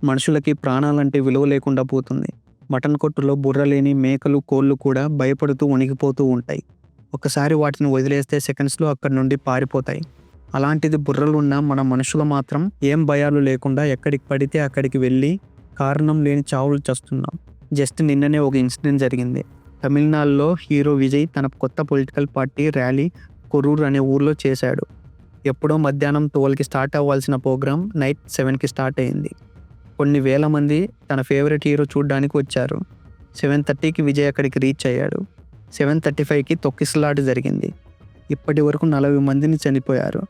మనుషులకి ప్రాణాలంటే విలువ లేకుండా పోతుంది. మటన్ కొట్టులో బుర్ర లేని మేకలు, కోళ్ళు కూడా భయపడుతూ వణికిపోతూ ఉంటాయి. ఒక్కసారి వాటిని వదిలేస్తే సెకండ్స్లో అక్కడి నుండి పారిపోతాయి. అలాంటిది బుర్రలున్న మన మనుషులు మాత్రం ఏం భయాలు లేకుండా ఎక్కడికి పడితే అక్కడికి వెళ్ళి కారణం లేని చావులు చస్తున్నాం. జస్ట్ నిన్ననే ఒక ఇన్సిడెంట్ జరిగింది. తమిళనాడులో హీరో విజయ్ తన కొత్త పొలిటికల్ పార్టీ ర్యాలీ కొరూర్ అనే ఊర్లో చేశాడు. ఎప్పుడో మధ్యాహ్నం 12కి స్టార్ట్ అవ్వాల్సిన ప్రోగ్రాం నైట్ 7కి స్టార్ట్ అయింది. కొన్ని వేల మంది తన ఫేవరెట్ హీరో చూడడానికి వచ్చారు. 7:30కి విజయ్ అక్కడికి రీచ్ అయ్యాడు. 7:35కి తొక్కిసలాట జరిగింది. ఇప్పటి వరకు 40 మందిని చనిపోయారు.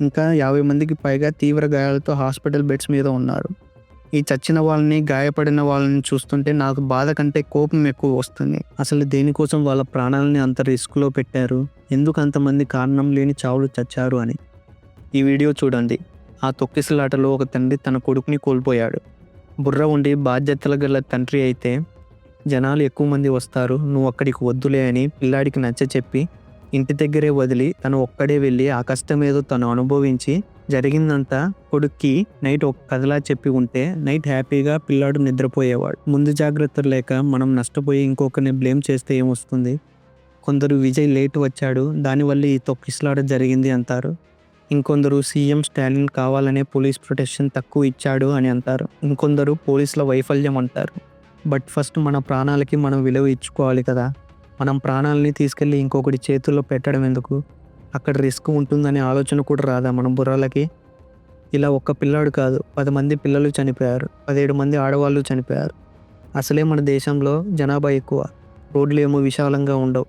ఇంకా 50 మందికి పైగా తీవ్ర గాయాలతో హాస్పిటల్ బెడ్స్ మీద ఉన్నారు. ఈ చచ్చిన వాళ్ళని, గాయపడిన వాళ్ళని చూస్తుంటే నాకు బాధ కంటే కోపం ఎక్కువ వస్తుంది. అసలు దేనికోసం వాళ్ళ ప్రాణాలని అంత రిస్క్లో పెట్టారు? ఎందుకు అంతమంది కారణం లేని చావులు చచ్చారు అని ఈ వీడియో చూడండి. ఆ తొక్కిసలాటలో ఒక తండ్రి తన కొడుకుని కోల్పోయాడు. బుర్ర ఉండి బాధ్యతలు గల తండ్రి అయితే జనాలు ఎక్కువ మంది వస్తారు, నువ్వు అక్కడికి వద్దులే అని పిల్లాడికి నచ్చచెప్పి ఇంటి దగ్గరే వదిలి తను ఒక్కడే వెళ్ళి ఆ కష్టం ఏదో తను అనుభవించి జరిగిందంతా కొడుక్కి నైట్ ఒక కథలా చెప్పి ఉంటే నైట్ హ్యాపీగా పిల్లాడు నిద్రపోయేవాడు. ముందు జాగ్రత్తలు లేక మనం నష్టపోయి ఇంకొకరిని బ్లేమ్ చేస్తే ఏమొస్తుంది? కొందరు విజయ్ లేట్ వచ్చాడు, దానివల్ల ఈ తొక్కిసలాట జరిగింది అంటారు. ఇంకొందరు సీఎం స్టాలిన్ కావాలనే పోలీస్ ప్రొటెక్షన్ తక్కువ ఇచ్చాడు అని అంటారు. ఇంకొందరు పోలీసుల వైఫల్యం అంటారు. బట్ ఫస్ట్ మన ప్రాణాలకి మనం విలువ ఇచ్చుకోవాలి కదా. మనం ప్రాణాలని తీసుకెళ్ళి ఇంకొకటి చేతుల్లో పెట్టడం ఎందుకు? అక్కడ రిస్క్ ఉంటుందనే ఆలోచన కూడా రాదా మన బుర్రలకి? ఇలా ఒక్క పిల్లాడు కాదు, 10 మంది పిల్లలు చనిపోయారు, 17 మంది ఆడవాళ్ళు చనిపోయారు. అసలే మన దేశంలో జనాభా ఎక్కువ, రోడ్లు ఏమో విశాలంగా ఉండవు.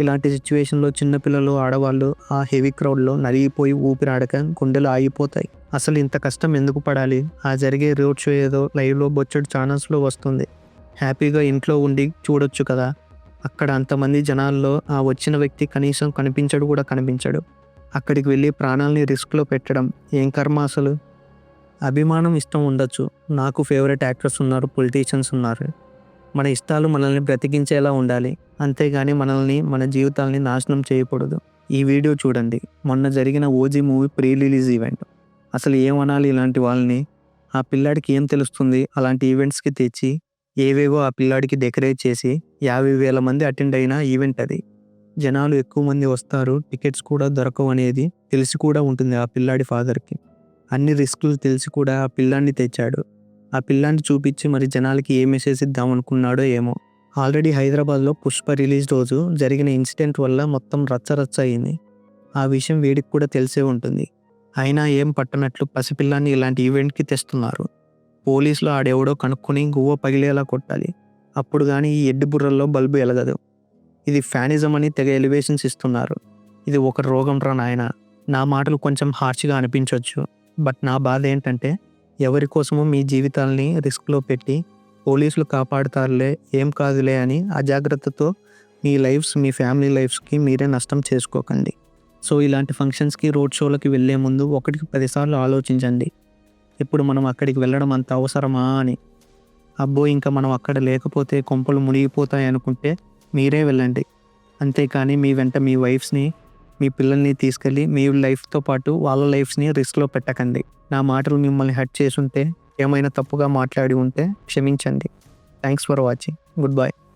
ఇలాంటి సిచ్యువేషన్లో చిన్నపిల్లలు, ఆడవాళ్ళు ఆ హెవీ క్రౌడ్లో నలిగిపోయి ఊపిరాడక గుండెలు ఆగిపోతాయి. అసలు ఇంత కష్టం ఎందుకు పడాలి? ఆ జరిగే రోడ్ షో ఏదో లైవ్లో బొచ్చడు ఛానల్స్లో వస్తుంది. హ్యాపీగా ఇంట్లో ఉండి చూడొచ్చు కదా. అక్కడ అంతమంది జనాల్లో ఆ వచ్చిన వ్యక్తి కనీసం కనిపించడు కూడా కనిపించడు. అక్కడికి వెళ్ళి ప్రాణాలని రిస్క్లో పెట్టడం ఏం కర్మ అసలు? అభిమానం, ఇష్టం ఉండొచ్చు. నాకు ఫేవరెట్ యాక్టర్స్ ఉన్నారు, పొలిటీషియన్స్ ఉన్నారు. మన ఇష్టాలు మనల్ని బ్రతికించేలా ఉండాలి, అంతేగాని మనల్ని, మన జీవితాలని నాశనం చేయకూడదు. ఈ వీడియో చూడండి. మొన్న జరిగిన OG movie pre release event. అసలు ఏమనాలి ఇలాంటి వాళ్ళని? ఆ పిల్లాడికి ఏం తెలుస్తుంది? అలాంటి ఈవెంట్స్కి తెచ్చి ఏవేవో ఆ పిల్లాడికి డెకరేట్ చేసి 50,000 మంది అటెండ్ అయిన ఈవెంట్ అది. జనాలు ఎక్కువ మంది వస్తారు, టికెట్స్ కూడా దొరకవు అనేది తెలిసి కూడా ఉంటుంది ఆ పిల్లాడి ఫాదర్కి. అన్ని రిస్కులు తెలిసి కూడా ఆ పిల్లాన్ని తెచ్చాడు. ఆ పిల్లాన్ని చూపించి మరి జనాలకి ఏ మెసేజ్ ఇద్దాం అనుకున్నాడో ఏమో. ఆల్రెడీ హైదరాబాద్లో పుష్ప రిలీజ్ రోజు జరిగిన ఇన్సిడెంట్ వల్ల మొత్తం రచ్చరచ్చ అయింది. ఆ విషయం వీడికి కూడా తెలిసే ఉంటుంది. అయినా ఏం పట్టనట్లు పసిపిల్లాన్ని ఇలాంటి ఈవెంట్కి తెస్తున్నారు. పోలీసులు ఆడెవడో కనుక్కొని గువ్వ పగిలేలా కొట్టాలి. అప్పుడు కానీ ఈ ఎడ్డి బుర్రల్లో బల్బు ఎలగదు. ఇది ఫ్యానిజం అని తెగ ఎలివేషన్స్ ఇస్తున్నారు. ఇది ఒక రోగం రా నాయన. నా మాటలు కొంచెం హార్ష్గా అనిపించవచ్చు, బట్ నా బాధ ఏంటంటే ఎవరి కోసమో మీ జీవితాలని రిస్క్లో పెట్టి పోలీసులు కాపాడుతారులే, ఏం కాదులే అని అజాగ్రత్తతో మీ లైఫ్స్, మీ ఫ్యామిలీ లైఫ్స్కి మీరే నష్టం చేసుకోకండి. సో ఇలాంటి ఫంక్షన్స్కి, రోడ్ షోలకి వెళ్ళే ముందు 1కి 10 సార్లు ఆలోచించండి. ఇప్పుడు మనం అక్కడికి వెళ్ళడం అంత అవసరమా అని. అబ్బో ఇంకా మనం అక్కడ లేకపోతే కొంపలు మునిగిపోతాయి అనుకుంటే మీరే వెళ్ళండి. అంతేకాని మీ వెంట మీ వైఫ్స్ని, మీ పిల్లల్ని తీసుకెళ్ళి మీ లైఫ్తో పాటు వాళ్ళ లైఫ్స్ని రిస్క్లో పెట్టకండి. నా మాటలు మిమ్మల్ని హర్ట్ చేసుంటే, ఏమైనా తప్పుగా మాట్లాడి ఉంటే క్షమించండి. Thanks for watching. Good bye.